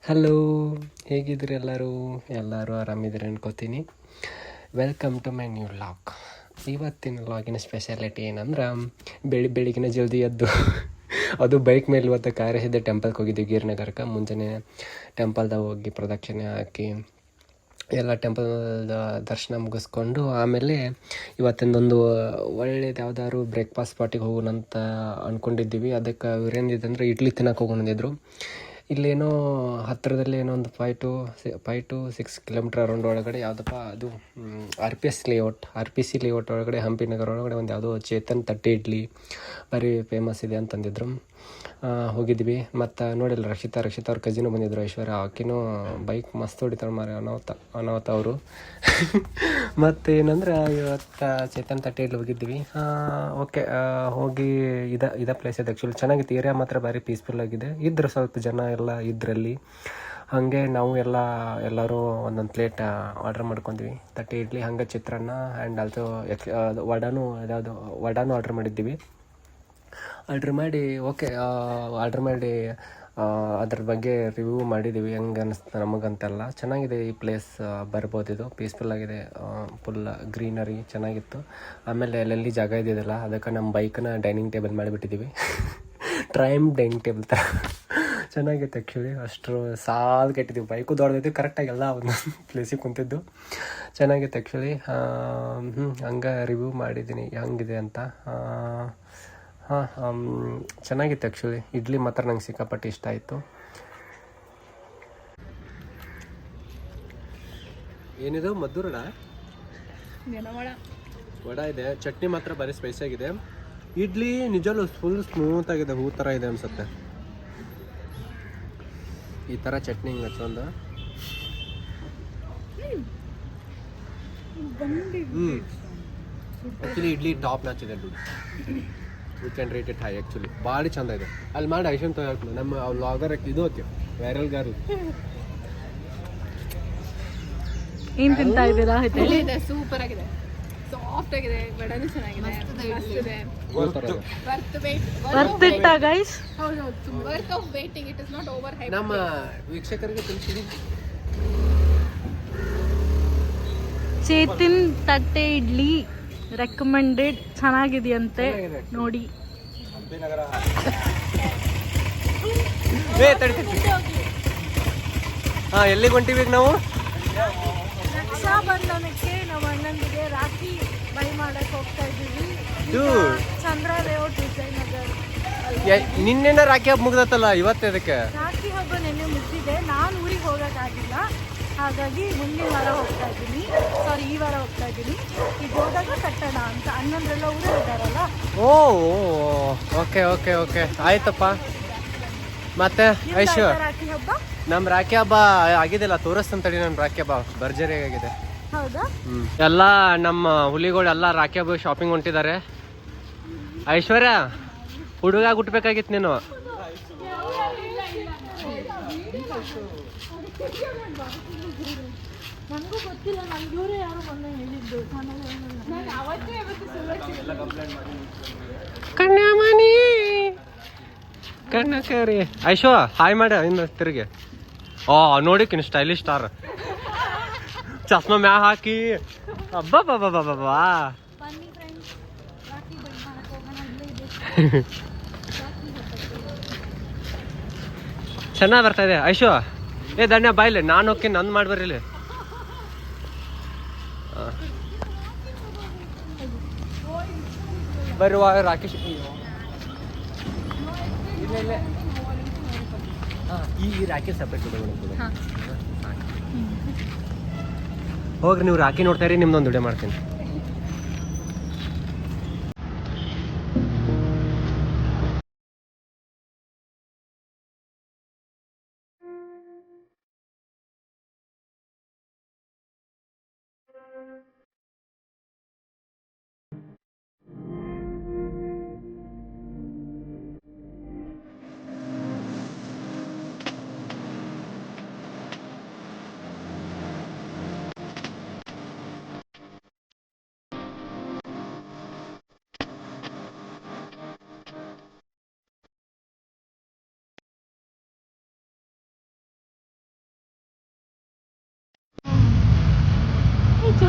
Hello, ಹೇಗಿದ್ದೀರಿ ಎಲ್ಲರೂ ಆರಾಮಿದ್ದೀರಿ ಅನ್ಕೋತೀನಿ. Welcome to my new vlog. ಇವತ್ತಿನ ವ್ಲಾಗಿನ ಸ್ಪೆಷಾಲಿಟಿ ಏನಂದ್ರೆ, ಬೆಳಿಗ್ಗೆನೇ ಜಲ್ದಿ ಎದ್ದು ಅದು ಬೈಕ್ ಮೇಲೆ ಇವತ್ತು ಕಾರಿಸಿದ್ದೆ ಟೆಂಪಲ್ಗೆ ಹೋಗಿದ್ವಿ ಗೀರ್ನಗರಕ್ಕೆ. ಮುಂಜಾನೆ ಟೆಂಪಲ್ದಾಗ ಹೋಗಿ ಪ್ರದಕ್ಷಿಣೆ ಹಾಕಿ ಎಲ್ಲ ಟೆಂಪಲ್ದ ದರ್ಶನ ಮುಗಿಸ್ಕೊಂಡು ಆಮೇಲೆ ಇವತ್ತಿಂದೊಂದು ಒಳ್ಳೇದು ಯಾವ್ದಾದ್ರು ಬ್ರೇಕ್ಫಾಸ್ಟ್ ಸ್ಪಾಟಿಗೆ ಹೋಗೋಣಂತ ಅಂದ್ಕೊಂಡಿದ್ದೀವಿ. ಅದಕ್ಕೆ ಇವ್ರೇನಿದೆ ಇಡ್ಲಿ ತಿನ್ನಕ್ಕೆ ಹೋಗೋಣಂದಿದ್ರು. ಇಲ್ಲೇನೋ ಹತ್ತಿರದಲ್ಲಿ ಏನೋ ಒಂದು 5 to 6 ಕಿಲೋಮೀಟ್ರ್ ಅರೌಂಡ್ ಒಳಗಡೆ ಯಾವುದಪ್ಪ ಅದು ಆರ್ ಪಿ ಸಿ ಲೇಔಟ್ ಒಳಗಡೆ ಹಂಪಿ ನಗರ ಒಳಗಡೆ ಒಂದು ಯಾವುದೋ ಚೇತನ್ ತಟ್ಟೆ ಇಡ್ಲಿ ಭಾರಿ ಫೇಮಸ್ ಇದೆ ಅಂತಂದಿದ್ರು. ಹೋಗಿದ್ವಿ. ಮತ್ತು ನೋಡಿಲ್ಲ ರಕ್ಷಿತಾ ಅವ್ರ ಕಜಿನೂ ಬಂದಿದ್ರು, ಐಶ್ವರ್ಯ. ಆಕಿನೂ ಬೈಕ್ ಮಸ್ತ್ ಹೊಡಿತಾಳೆ ಮಾರೆ, ಅನಾವತ ಅವರು. ಮತ್ತು ಏನಂದ್ರೆ ಇವತ್ತು ಚೇತನ್ ತಟ್ಟೆ ಇಡ್ಲಿ ಹೋಗಿದ್ವಿ. ಓಕೆ, ಹೋಗಿ ಇದ ಪ್ಲೇಸ್ ಇದೆ ಆ್ಯಕ್ಚುಲಿ. ಚೆನ್ನಾಗಿತ್ತು. ಏರಿಯಾ ಮಾತ್ರ ಭಾರಿ ಪೀಸ್ಫುಲ್ ಆಗಿದೆ. ಇದ್ರು ಸ್ವಲ್ಪ ಜನ ಎಲ್ಲ ಇದ್ರಲ್ಲಿ. ಹಾಗೆ ನಾವು ಎಲ್ಲರೂ ಒಂದೊಂದು ಪ್ಲೇಟ್ ಆರ್ಡ್ರ್ ಮಾಡ್ಕೊಂಡ್ವಿ, ತಟ್ಟೆ ಇಡ್ಲಿ, ಹಂಗೆ ಚಿತ್ರಾನ್ನ ಆ್ಯಂಡ್ ಆಲ್ಸೋ ವಡಾನು ಆರ್ಡ್ರ್ ಮಾಡಿದ್ದೀವಿ. ಆರ್ಡ್ರ್ ಮಾಡಿ ಅದ್ರ ಬಗ್ಗೆ ರಿವ್ಯೂ ಮಾಡಿದ್ದೀವಿ, ಹೆಂಗೆ ಅನ್ನಿಸ್ತು ನಮಗಂತೆಲ್ಲ. ಚೆನ್ನಾಗಿದೆ ಈ ಪ್ಲೇಸ್, ಬರ್ಬೋದು. ಇದು ಪೀಸ್ಫುಲ್ ಆಗಿದೆ, ಫುಲ್ ಗ್ರೀನರಿ ಚೆನ್ನಾಗಿತ್ತು. ಆಮೇಲೆ ಅಲ್ಲೆಲ್ಲಿ ಜಾಗ ಇದ್ದಿದ್ದಲ್ಲ, ಅದಕ್ಕೆ ನಮ್ಮ ಬೈಕನ್ನ ಡೈನಿಂಗ್ ಟೇಬಲ್ ಮಾಡಿಬಿಟ್ಟಿದ್ದೀವಿ. ಟ್ರೈಮ್ ಡೈನಿಂಗ್ ಟೇಬಲ್ ಥರ ಚೆನ್ನಾಗಿತ್ತು ಆ್ಯಕ್ಚುಲಿ. ಅಷ್ಟು ಸಾಲು ಕೆಟ್ಟಿದ್ದೀವಿ, ಬೈಕು ದೊಡ್ಡದಿದ್ದು ಕರೆಕ್ಟಾಗಿ ಎಲ್ಲ ಒಂದು ಪ್ಲೇಸಿಗೆ ಕುಂತಿದ್ದು. ಚೆನ್ನಾಗಿತ್ತು ಆ್ಯಕ್ಚುಲಿ. ಹಂಗೆ ರಿವ್ಯೂ ಮಾಡಿದ್ದೀನಿ ಹೆಂಗಿದೆ ಅಂತ. ಚೆನ್ನಾಗಿತ್ತು ಆ್ಯಕ್ಚುಲಿ. ಇಡ್ಲಿ ಮಾತ್ರ ನಂಗೆ ಸಿಕ್ಕಾಪಟ್ಟೆ ಇಷ್ಟ ಆಯಿತು. ಏನಿದು ಮದ್ದೂರಡ ವಡ ಇದೆ, ಚಟ್ನಿ ಮಾತ್ರ ಭಾರಿ ಸ್ಪೈಸಿ ಆಗಿದೆ. ಇಡ್ಲಿ ನಿಜವೂ ಫುಲ್ ಸ್ಮೂತ್ ಆಗಿದೆ, ಹೂ ಥರ ಇದೆ ಅನ್ಸುತ್ತೆ. ಈ ಥರ ಚಟ್ನಿ ಹಿಂಗೆ ಹಚ್ಚೊಂದು ಆ್ಯಕ್ಚುಲಿ ಇಡ್ಲಿ ಟಾಪ್ ನಾಚ್ ಇದೆ. We can rate it high actually. ಭಾಳ ಚಂದ ಇದೆ. ಅಲ್ಲಿ ಮಾಡಿ ಐಶನ್ ತಗೊಳ್ತೀನಿ ನಮ್ಮ ವ್ಲಾಗರ್ ಇದು ಓಕೆ ವೈರಲ್ ಗಾರು. ಏನು ತಿಂತಾ ಇದ್ದೀರಾ? ಸೂಪರ್ ಆಗಿದೆ, ಸಾಫ್ಟ್ ಆಗಿದೆ, ವಡಾನು ಚೆನ್ನಾಗಿದೆ. Worth it guys. Worth of waiting, it is not over high. ನಮ್ಮ ವೀಕ್ಷಕರಿಗೆ ತಿಳಿಸಿಡಿ. ಚೇತನ್ ತಟ್ಟೆ ಇಡ್ಲಿ ರೆಕಮೆಂಡೆಡ್, ಚೆನ್ನಾಗಿದೆಯಂತೆ ನೋಡಿ. ಎಲ್ಲಿಗೆ ಹೊಂಟಿವಿ ನಾವು? ರಕ್ಷಾ ಬಂಧನಕ್ಕೆ ನಮ್ಮ ಅಣ್ಣಂದಿಗೆ ರಾಖಿ ಬೈ ಮಾಡಕ್ಕೆ ಹೋಗ್ತಾ ಇದ್ದೀವಿ. ಚಂದ್ರ ಲೇಔಟ್ ವಿಜಯನಗರ. ನಿನ್ನೆನ ರಾಖಿ ಹಬ್ಬ ಮುಗ್ದತ್ತಲ್ಲ, ಇವತ್ತು ಅದಕ್ಕೆ ರಾಖಿ ಹಬ್ಬ ನಿನ್ನೆ ಮುಗಿದಿದೆ. ನಾನು ಊರಿಗೆ ಹೋಗೋಕ್ಕಾಗಿಲ್ಲ, ಹಾಗಾಗಿ ಮುಂದಿನ ವಾರ ಹೋಗ್ತಾ ಇದ್ದೀನಿ. ಈ ವಾರ ಹೋಗ್ತಾ ಇದ್ದೀನಿ. ಈಗ ಹೋದಾಗ ಕಟ್ಟೋಣ ಅಂತ. ಅಣ್ಣಂದ್ರೆಲ್ಲ ಊರಲ್ಲಿ ಇದ್ದಾರಲ್ಲ. ಓಕೆ ಓಕೆ ಓಕೆ ಆಯ್ತಪ್ಪ. ಮತ್ತೆ ಐಶು, ರಾಖಿ ಹಬ್ಬ ನಮ್ಮ ರಾಖಿ ಹಬ್ಬ ಆಗಿದೆಲ್ಲ, ತೋರಿಸ್ತಂತಡಿ. ನಮ್ಮ ರಾಖಿ ಹಬ್ಬ ಭರ್ಜರಿ ಆಗಿದೆ. ಹೌದಾ? ಎಲ್ಲ ನಮ್ಮ ಹುಲಿಗಳೆಲ್ಲ ರಾಖಿ ಹಬ್ಬ ಶಾಪಿಂಗ್ ಹೊಂಟಿದ್ದಾರೆ. ಐಶ್ವರ್ಯ, ಹುಡುಗ ಹುಟ್ಟಬೇಕಾಗಿತ್ತು ನೀನು. ನನಗೂ ಗೊತ್ತಿಲ್ಲ, ನನಗೆ ಇವರೇ ಯಾರು ಬಂದ ಹೇಳಿದ್ದು. ಕನ್ಯಾಮಣಿ ಕರ್ರಿ. ಐಶೋ ಹಾಯ್ ಮಾಡ ಇನ್ನು ತಿರುಗಿ. ನೋಡಿಕಿನ್ ಸ್ಟೈಲಿಶ್ ಸ್ಟಾರ್, ಚಸ್ಮಾ ಮ್ಯಾ ಹಾಕಿ. ಅಬ್ಬಾ ಚೆನ್ನಾಗಿ ಬರ್ತಾ ಇದೆ. ಐಶೋ, ಧನ್ಯ ಬಾಯ್ಲಿ, ನಾನು ಹೋಗಿ ನಂದು ಮಾಡ್ಬರ್ರಿಲಿ. ಬರುವ ರಾಕೇಶ್ ಇಲ್ಲ ಈ ರಾಕಿ ಸಪ್ರೇಟ್ ಹೋಗ್ರಿ. ನೀವು ರಾಕಿ ನೋಡ್ತಾ ಇರಿ, ನಿಮ್ದೊಂದು ವಿಡಿಯೋ ಮಾಡ್ತೀನಿ.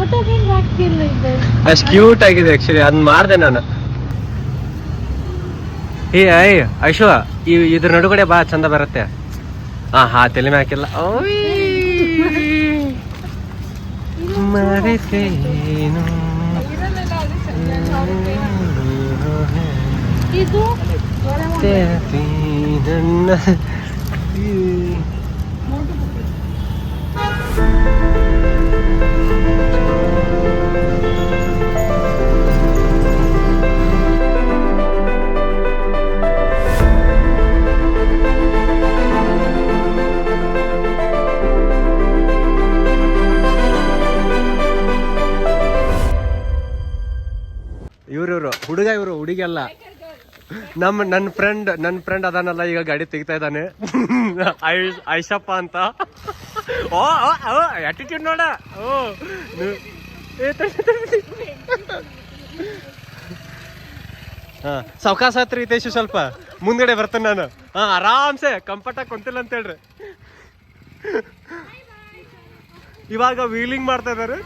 ಫೋಟೋಗೆ ಹಾಕ್ತಿಲ್ಲ ಇದು. ಅಷ್ಟು ಕ್ಯೂಟ್ ಆಗಿದೆ ಆಕ್ಚುಲಿ, ಅದನ್ನ ಮಾಡಿದೆ ನಾನು. ಐ ಐಶು ಇದ್ರ ನಡುಗಡೆ ಬಾ, ಚಂದ ಬರುತ್ತೆ. ಹಾ ತಲೆ ಮೇಲೆ ಹಾಕಿಲ್ಲ. ಮರೆತೇನು ಇದು ನನ್ನ ಇವ್ರು ಹುಡುಗ, ಇವರು ಹುಡುಗಿ ಅಲ್ಲ. ನನ್ನ ಫ್ರೆಂಡ್ ಅದಾನಲ್ಲ, ಈಗ ಗಾಡಿ ತೆಗಿತಾ ಇದ್ದಾನೆ. ಐಶಪ್ಪ ಅಂತ. ಆಟಿಟ್ಯೂಡ್ ನೋಡ. ಸಾವಕಾಶ ಹತ್ರ ಐತೇಶು, ಸ್ವಲ್ಪ ಮುಂದ್ಗಡೆ ಬರ್ತೇನೆ ನಾನು. ಆರಾಮ್ಸೆ ಕಂಫರ್ಟಾಗಿ ಕುಂತಿಲ್ಲ ಅಂತ ಹೇಳ್ರಿ. ಇವಾಗ ವೀಲಿಂಗ್ ಮಾಡ್ತಾ ಇದಾರೆ.